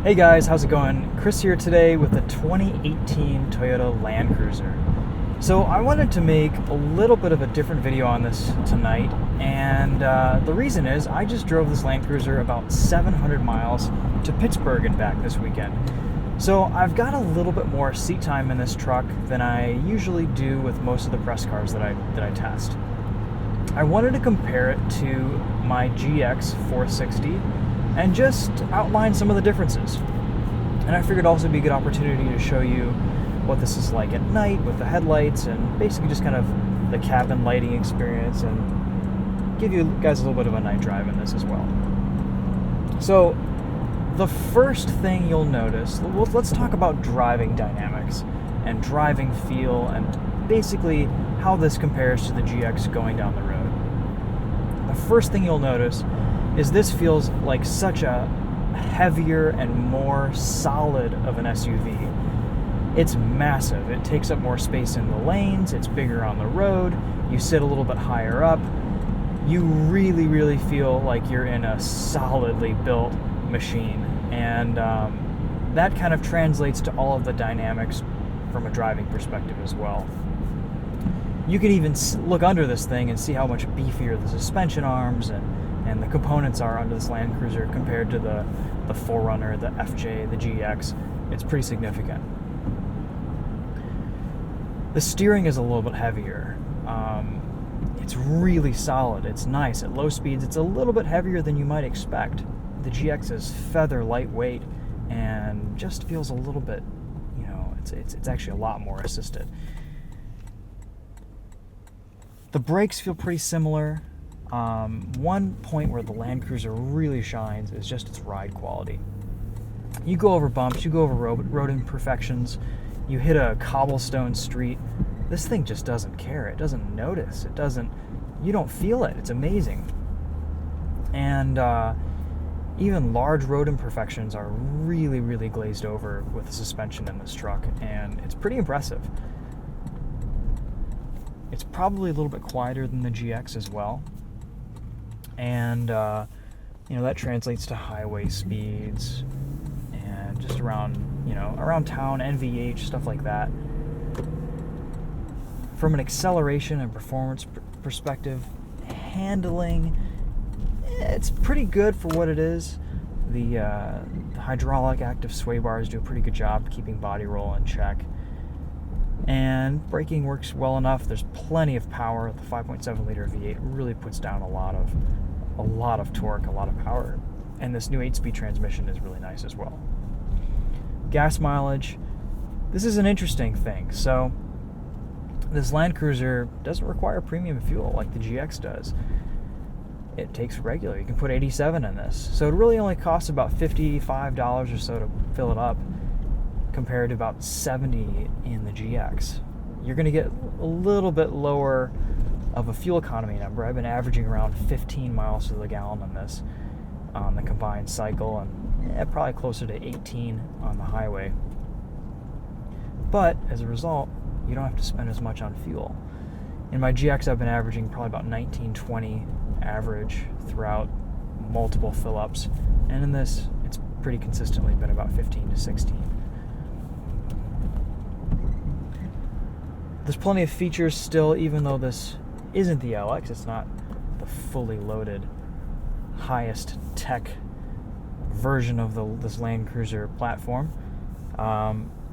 Hey guys, how's it going? Chris here today with the 2018 Toyota Land Cruiser. So I wanted to make a little bit of a different video on this tonight, and the reason is I just drove this Land Cruiser about 700 miles to Pittsburgh and back this weekend. So I've got a little bit more seat time in this truck than I usually do with most of the press cars that I test. I wanted to compare it to my GX 460 and just outline some of the differences. And I figured also it'd be a good opportunity to show you what this is like at night with the headlights and basically just kind of the cabin lighting experience and give you guys a little bit of a night drive in this as well. So the first thing you'll notice, let's talk about driving dynamics and driving feel and basically how this compares to the GX going down the road. The first thing you'll notice is this feels like such a heavier and more solid of an SUV. It's massive. It takes up more space in the lanes. It's bigger on the road. You sit a little bit higher up. You really, really feel like you're in a solidly built machine. And that kind of translates to all of the dynamics from a driving perspective as well. You can even look under this thing and see how much beefier the suspension arms and the components are under this Land Cruiser compared to the 4Runner, the FJ, the GX. It's pretty significant. The steering is a little bit heavier. It's really solid. It's nice. At low speeds, it's a little bit heavier than you might expect. The GX is feather lightweight and just feels a little bit, it's actually a lot more assisted. The brakes feel pretty similar. One point where the Land Cruiser really shines is just its ride quality. You go over bumps, you go over road imperfections, you hit a cobblestone street, this thing just doesn't care. It doesn't notice. You don't feel it. It's amazing. And even large road imperfections are really, really glazed over with the suspension in this truck, and it's pretty impressive. It's probably a little bit quieter than the GX as well. And, that translates to highway speeds and just around town, NVH, stuff like that. From an acceleration and performance perspective, handling, it's pretty good for what it is. The hydraulic active sway bars do a pretty good job keeping body roll in check. And braking works well enough. There's plenty of power. The 5.7 liter V8 really puts down a lot of torque, a lot of power. And this new 8-speed transmission is really nice as well. Gas mileage, this is an interesting thing. So this Land Cruiser doesn't require premium fuel like the GX does. It takes regular. You can put 87 in this. So it really only costs about $55 or so to fill it up, compared to about 70 in the GX. You're going to get a little bit lower of a fuel economy number. I've been averaging around 15 miles to the gallon on this on the combined cycle, and probably closer to 18 on the highway. But as a result, you don't have to spend as much on fuel. In my GX, I've been averaging probably about 19-20 average throughout multiple fill-ups, and in this, it's pretty consistently been about 15 to 16. There's plenty of features still, even though this isn't the LX. It's not the fully loaded, highest tech version of this Land Cruiser platform.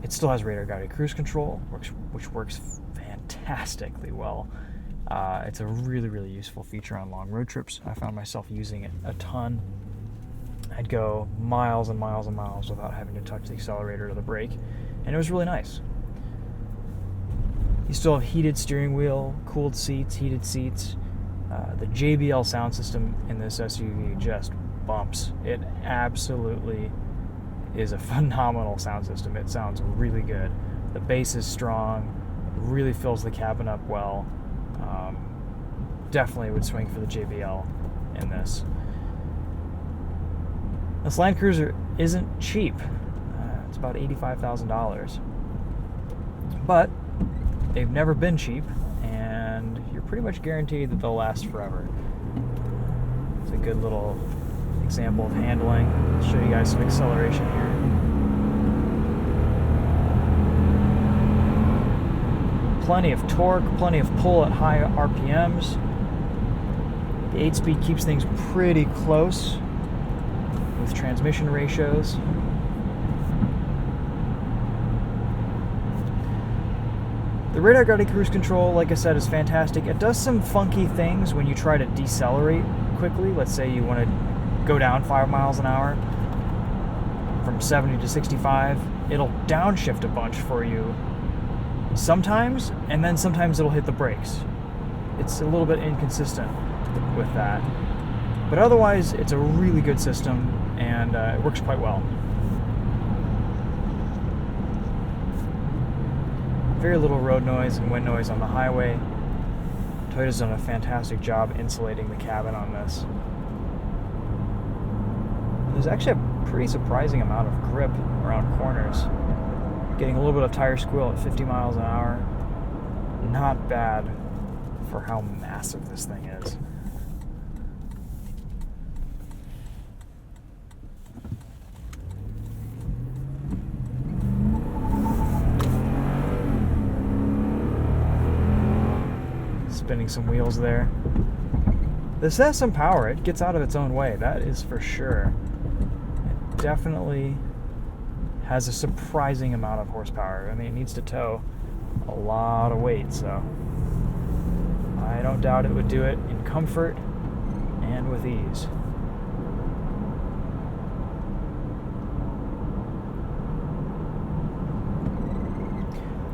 It still has radar-guided cruise control, which works fantastically well. It's a really, really useful feature on long road trips. I found myself using it a ton. I'd go miles and miles and miles without having to touch the accelerator or the brake, and it was really nice. You still have heated steering wheel, cooled seats, heated seats. The JBL sound system in this SUV just bumps. It absolutely is a phenomenal sound system. It sounds really good. The bass is strong, really fills the cabin up well. Definitely would swing for the JBL in this. This Land Cruiser isn't cheap. It's about $85,000. But they've never been cheap, and you're pretty much guaranteed that they'll last forever. It's a good little example of handling. I'll show you guys some acceleration here. Plenty of torque, plenty of pull at high RPMs. The 8-speed keeps things pretty close with transmission ratios. The radar guided cruise control, like I said, is fantastic. It does some funky things when you try to decelerate quickly. Let's say you want to go down 5 miles an hour from 70 to 65. It'll downshift a bunch for you sometimes, and then sometimes it'll hit the brakes. It's a little bit inconsistent with that. But otherwise, it's a really good system, and it works quite well. Very little road noise and wind noise on the highway. Toyota's done a fantastic job insulating the cabin on this. There's actually a pretty surprising amount of grip around corners. Getting a little bit of tire squeal at 50 miles an hour. Not bad for how massive this thing is. Spinning some wheels there. This has some power. It gets out of its own way, that is for sure. It definitely has a surprising amount of horsepower. I mean, it needs to tow a lot of weight, so I don't doubt it would do it in comfort and with ease.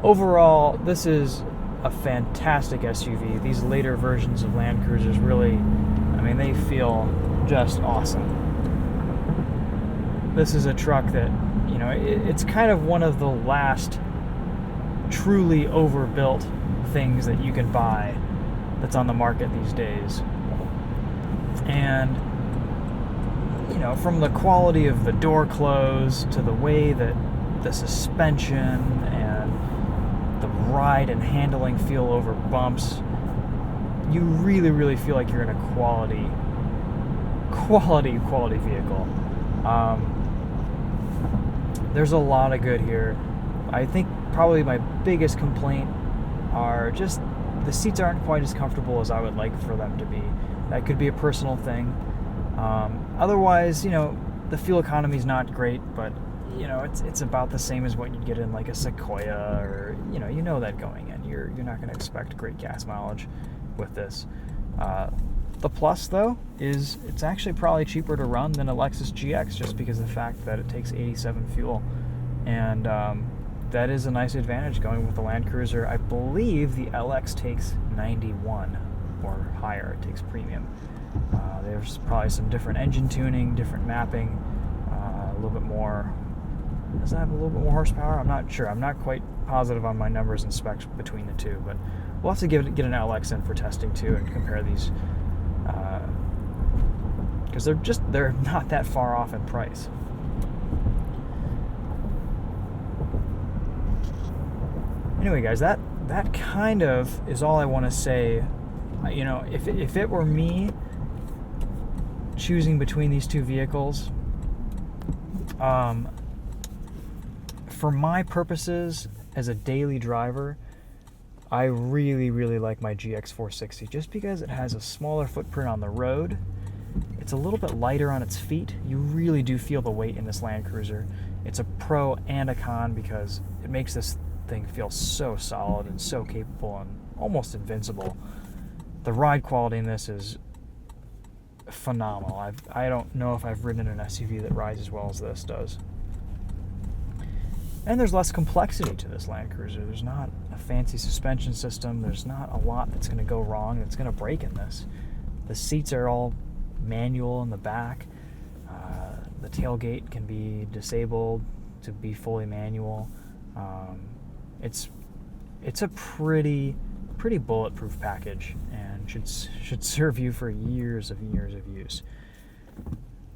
Overall, this is a fantastic SUV. These later versions of Land Cruisers really, I mean, they feel just awesome. This is a truck that, you know, it's kind of one of the last truly overbuilt things that you can buy that's on the market these days. And, you know, from the quality of the door close to the way that the suspension and the ride and handling feel over bumps, you really feel like you're in a quality vehicle. There's a lot of good here. I think probably my biggest complaint are just the seats aren't quite as comfortable as I would like for them to be. That could be a personal thing. Otherwise, you know, the fuel economy is not great, but you know, it's about the same as what you'd get in like a Sequoia, or you know that going in. You're not going to expect great gas mileage with this. The plus though is it's actually probably cheaper to run than a Lexus GX, just because of the fact that it takes 87 fuel, and that is a nice advantage going with the Land Cruiser. I believe the LX takes 91 or higher. It takes premium. There's probably some different engine tuning, different mapping, a little bit more. Does it have a little bit more horsepower? I'm not sure. I'm not quite positive on my numbers and specs between the two, but we'll have to get an LX in for testing too and compare these, because they're not that far off in price. Anyway, guys, that kind of is all I want to say. You know, if it were me choosing between these two vehicles, for my purposes as a daily driver, I really like my GX460, just because it has a smaller footprint on the road. It's a little bit lighter on its feet. You really do feel the weight in this Land Cruiser. It's a pro and a con because it makes this thing feel so solid and so capable and almost invincible. The ride quality in this is phenomenal. I don't know if I've ridden in an SUV that rides as well as this does. And there's less complexity to this Land Cruiser. There's not a fancy suspension system. There's not a lot that's going to go wrong that's going to break in this. The seats are all manual in the back. The tailgate can be disabled to be fully manual. It's a pretty bulletproof package, and should serve you for years of use.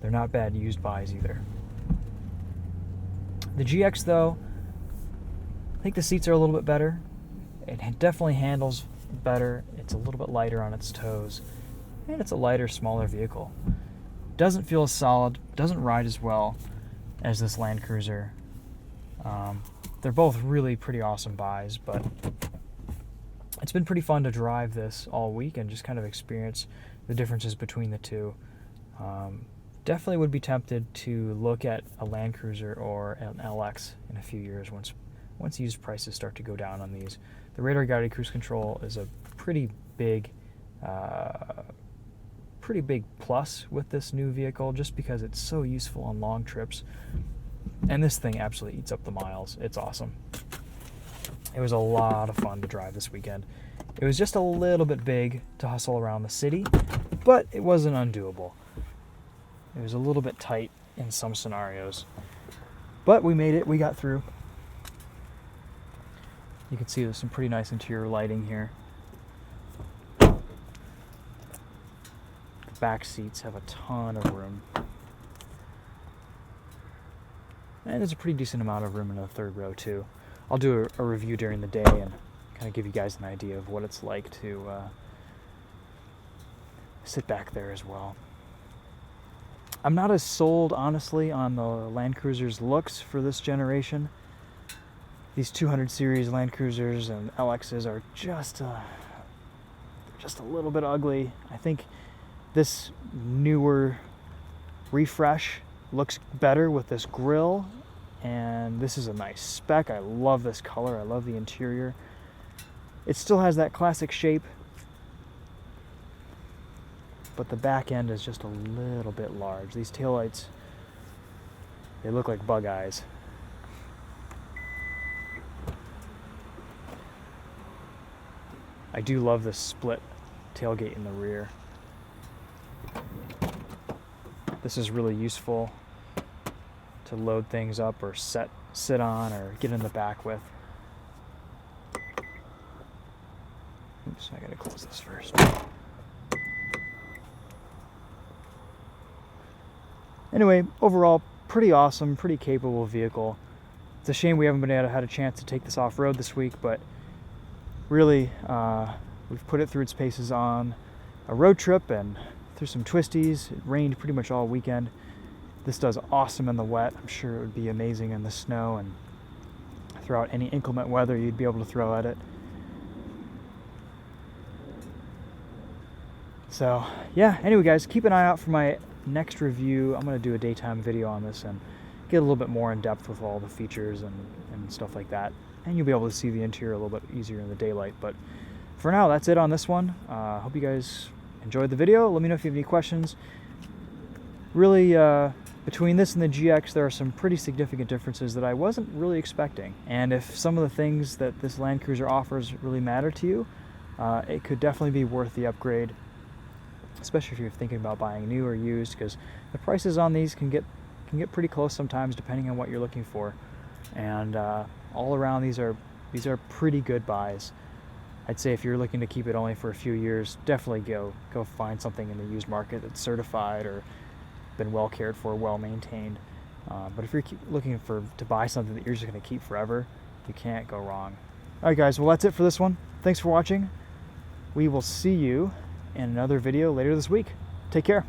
They're not bad used buys either. The GX, though, I think the seats are a little bit better. It definitely handles better. It's a little bit lighter on its toes, and it's a lighter, smaller vehicle. Doesn't feel as solid, doesn't ride as well as this Land Cruiser. They're both really pretty awesome buys, but it's been pretty fun to drive this all week and just kind of experience the differences between the two. Definitely would be tempted to look at a Land Cruiser or an LX in a few years once used prices start to go down on these. The radar guided cruise control is a pretty big plus with this new vehicle, just because it's so useful on long trips. And this thing absolutely eats up the miles. It's awesome. It was a lot of fun to drive this weekend. It was just a little bit big to hustle around the city, but it wasn't undoable. It was a little bit tight in some scenarios, but we made it. We got through. You can see there's some pretty nice interior lighting here. The back seats have a ton of room. And there's a pretty decent amount of room in the third row too. I'll do a review during the day and kind of give you guys an idea of what it's like to sit back there as well. I'm not as sold, honestly, on the Land Cruiser's looks for this generation. These 200 series Land Cruisers and LXs are just a little bit ugly. I think this newer refresh looks better with this grille, and this is a nice spec. I love this color. I love the interior. It still has that classic shape, but the back end is just a little bit large. These taillights, they look like bug eyes. I do love this split tailgate in the rear. This is really useful to load things up or sit on or get in the back with. Oops, I gotta close this first. Anyway, overall, pretty awesome, pretty capable vehicle. It's a shame we haven't had a chance to take this off-road this week, but really, we've put it through its paces on a road trip and through some twisties. It rained pretty much all weekend. This does awesome in the wet. I'm sure it would be amazing in the snow, and throughout any inclement weather you'd be able to throw at it. So yeah, anyway guys, keep an eye out for my next review. I'm going to do a daytime video on this and get a little bit more in depth with all the features and stuff like that. And you'll be able to see the interior a little bit easier in the daylight. But for now, that's it on this one. Hope you guys enjoyed the video. Let me know if you have any questions. Really, between this and the GX, there are some pretty significant differences that I wasn't really expecting. And if some of the things that this Land Cruiser offers really matter to you, it could definitely be worth the upgrade, especially if you're thinking about buying new or used, because the prices on these can get pretty close sometimes depending on what you're looking for. And all around, these are pretty good buys. I'd say if you're looking to keep it only for a few years, definitely go find something in the used market that's certified or been well cared for, well maintained. But if you're looking to buy something that you're just going to keep forever, you can't go wrong. All right, guys. Well, that's it for this one. Thanks for watching. We will see you in another video later this week. Take care.